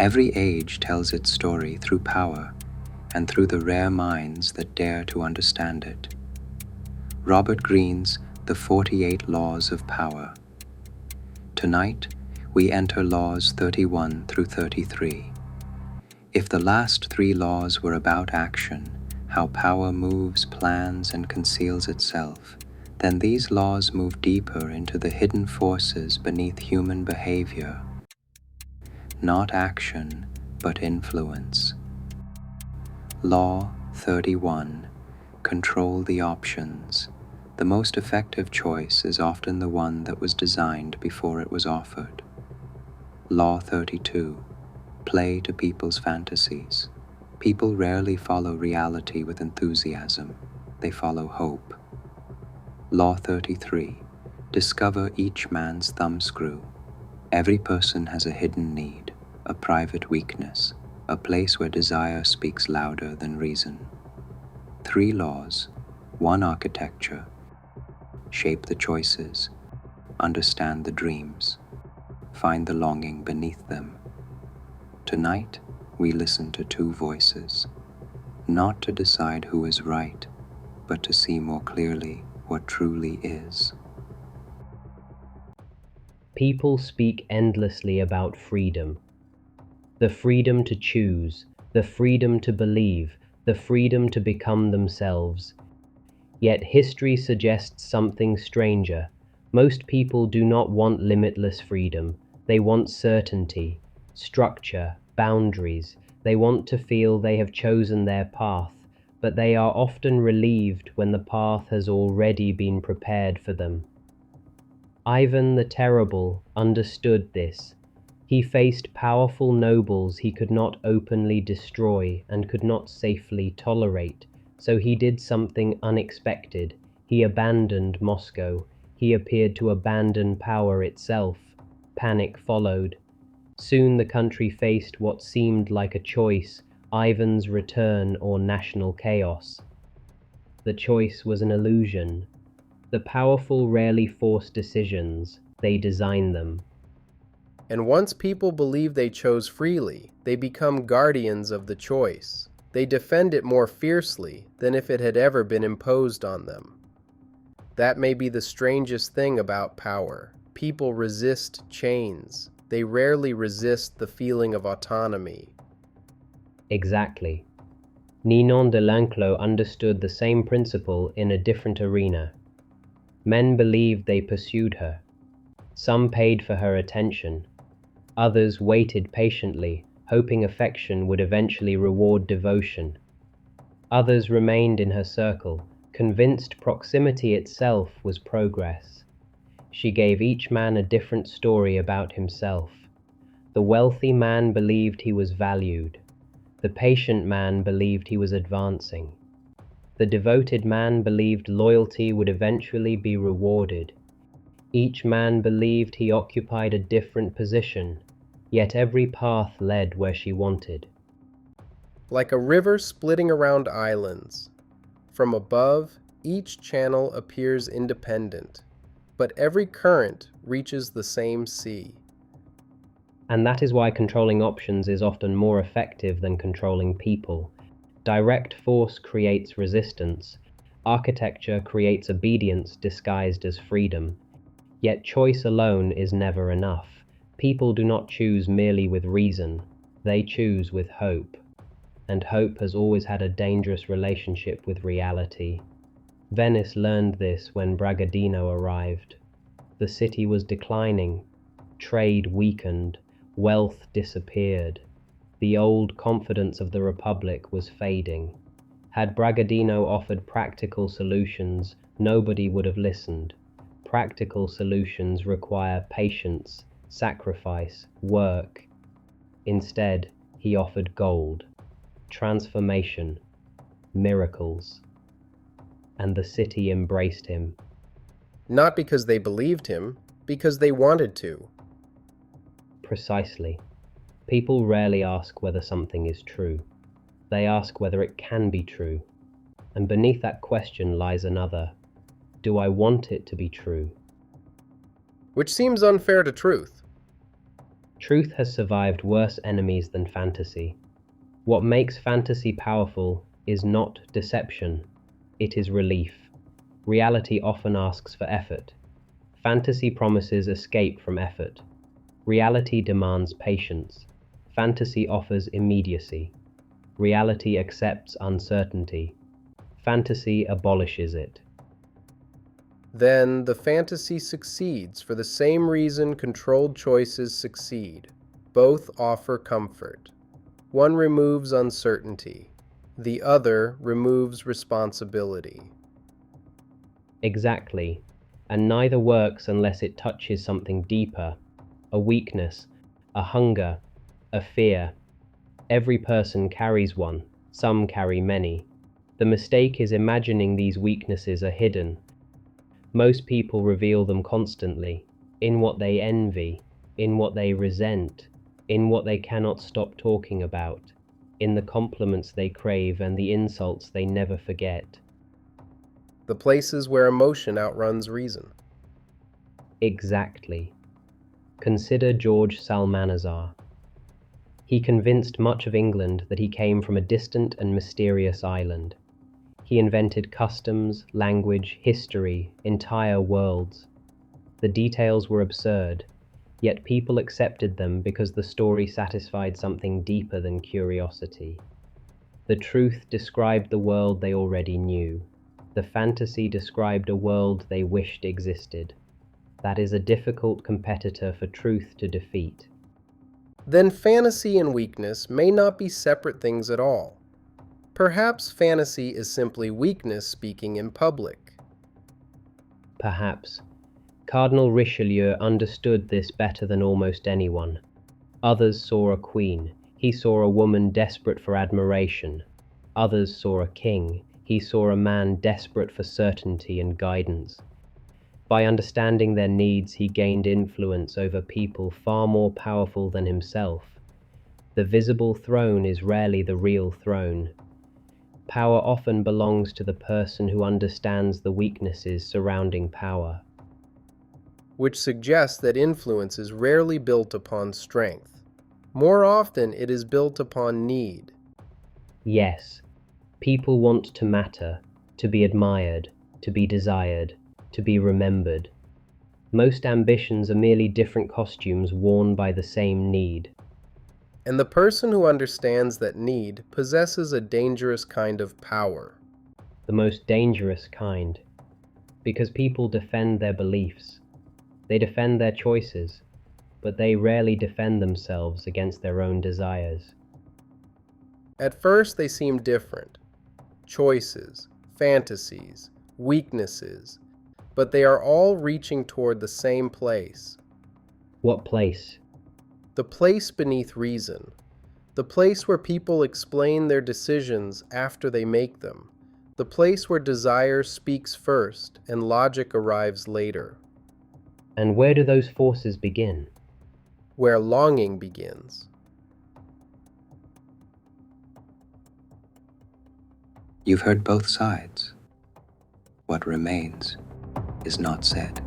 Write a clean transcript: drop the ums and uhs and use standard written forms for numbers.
Every age tells its story through power and through the rare minds that dare to understand it. Robert Greene's The 48 Laws of Power. Tonight, we enter laws 31 through 33. If the last three laws were about action, how power moves, plans, and conceals itself, then these laws move deeper into the hidden forces beneath human behavior. Not action, but influence. Law 31. Control the options. The most effective choice is often the one that was designed before it was offered. Law 32. Play to people's fantasies. People rarely follow reality with enthusiasm. They follow hope. Law 33. Discover each man's thumbscrew. Every person has a hidden need, a private weakness, a place where desire speaks louder than reason. 3 laws, 1 architecture. Shape the choices, understand the dreams, find the longing beneath them. Tonight, we listen to 2 voices, not to decide who is right, but to see more clearly what truly is. People speak endlessly about freedom. The freedom to choose, the freedom to believe, the freedom to become themselves. Yet history suggests something stranger. Most people do not want limitless freedom. They want certainty, structure, boundaries. They want to feel they have chosen their path, but they are often relieved when the path has already been prepared for them. Ivan the Terrible understood this. He faced powerful nobles he could not openly destroy and could not safely tolerate. So he did something unexpected. He abandoned Moscow. He appeared to abandon power itself. Panic followed. Soon the country faced what seemed like a choice: Ivan's return or national chaos. The choice was an illusion. The powerful rarely force decisions, they design them. And once people believe they chose freely, they become guardians of the choice. They defend it more fiercely than if it had ever been imposed on them. That may be the strangest thing about power. People resist chains. They rarely resist the feeling of autonomy. Exactly. Ninon de L'Enclos understood the same principle in a different arena. Men believed they pursued her. Some paid for her attention. Others waited patiently, hoping affection would eventually reward devotion. Others remained in her circle, convinced proximity itself was progress. She gave each man a different story about himself. The wealthy man believed he was valued. The patient man believed he was advancing. The devoted man believed loyalty would eventually be rewarded. Each man believed he occupied a different position, yet every path led where she wanted. Like a river splitting around islands. From above, each channel appears independent, but every current reaches the same sea. And that is why controlling options is often more effective than controlling people. Direct force creates resistance. Architecture creates obedience disguised as freedom. Yet choice alone is never enough. People do not choose merely with reason. They choose with hope. And hope has always had a dangerous relationship with reality. Venice learned this when Bragadino arrived. The city was declining. Trade weakened. Wealth disappeared. The old confidence of the Republic was fading. Had Bragadino offered practical solutions, nobody would have listened. Practical solutions require patience, sacrifice, work. Instead, he offered gold, transformation, miracles. And the city embraced him. Not because they believed him, because they wanted to. Precisely. People rarely ask whether something is true. They ask whether it can be true. And beneath that question lies another. Do I want it to be true? Which seems unfair to truth. Truth has survived worse enemies than fantasy. What makes fantasy powerful is not deception, it is relief. Reality often asks for effort. Fantasy promises escape from effort. Reality demands patience. Fantasy offers immediacy. Reality accepts uncertainty. Fantasy abolishes it. Then the fantasy succeeds for the same reason controlled choices succeed. Both offer comfort. One removes uncertainty. The other removes responsibility. Exactly. And neither works unless it touches something deeper, a weakness, a hunger, a fear. Every person carries one, some carry many. The mistake is imagining these weaknesses are hidden. Most people reveal them constantly, in what they envy, in what they resent, in what they cannot stop talking about, in the compliments they crave and the insults they never forget. The places where emotion outruns reason. Exactly. Consider George Salmanazar. He convinced much of England that he came from a distant and mysterious island. He invented customs, language, history, entire worlds. The details were absurd, yet people accepted them because the story satisfied something deeper than curiosity. The truth described the world they already knew. The fantasy described a world they wished existed. That is a difficult competitor for truth to defeat. Then fantasy and weakness may not be separate things at all. Perhaps fantasy is simply weakness speaking in public. Perhaps. Cardinal Richelieu understood this better than almost anyone. Others saw a queen. He saw a woman desperate for admiration. Others saw a king. He saw a man desperate for certainty and guidance. By understanding their needs, he gained influence over people far more powerful than himself. The visible throne is rarely the real throne. Power often belongs to the person who understands the weaknesses surrounding power. Which suggests that influence is rarely built upon strength. More often, it is built upon need. Yes, people want to matter, to be admired, to be desired, to be remembered. Most ambitions are merely different costumes worn by the same need. And the person who understands that need possesses a dangerous kind of power. The most dangerous kind, because people defend their beliefs. They defend their choices, but they rarely defend themselves against their own desires. At first, they seem different. Choices, fantasies, weaknesses, but they are all reaching toward the same place. What place? The place beneath reason. The place where people explain their decisions after they make them. The place where desire speaks first and logic arrives later. And where do those forces begin? Where longing begins. You've heard both sides. What remains is not said.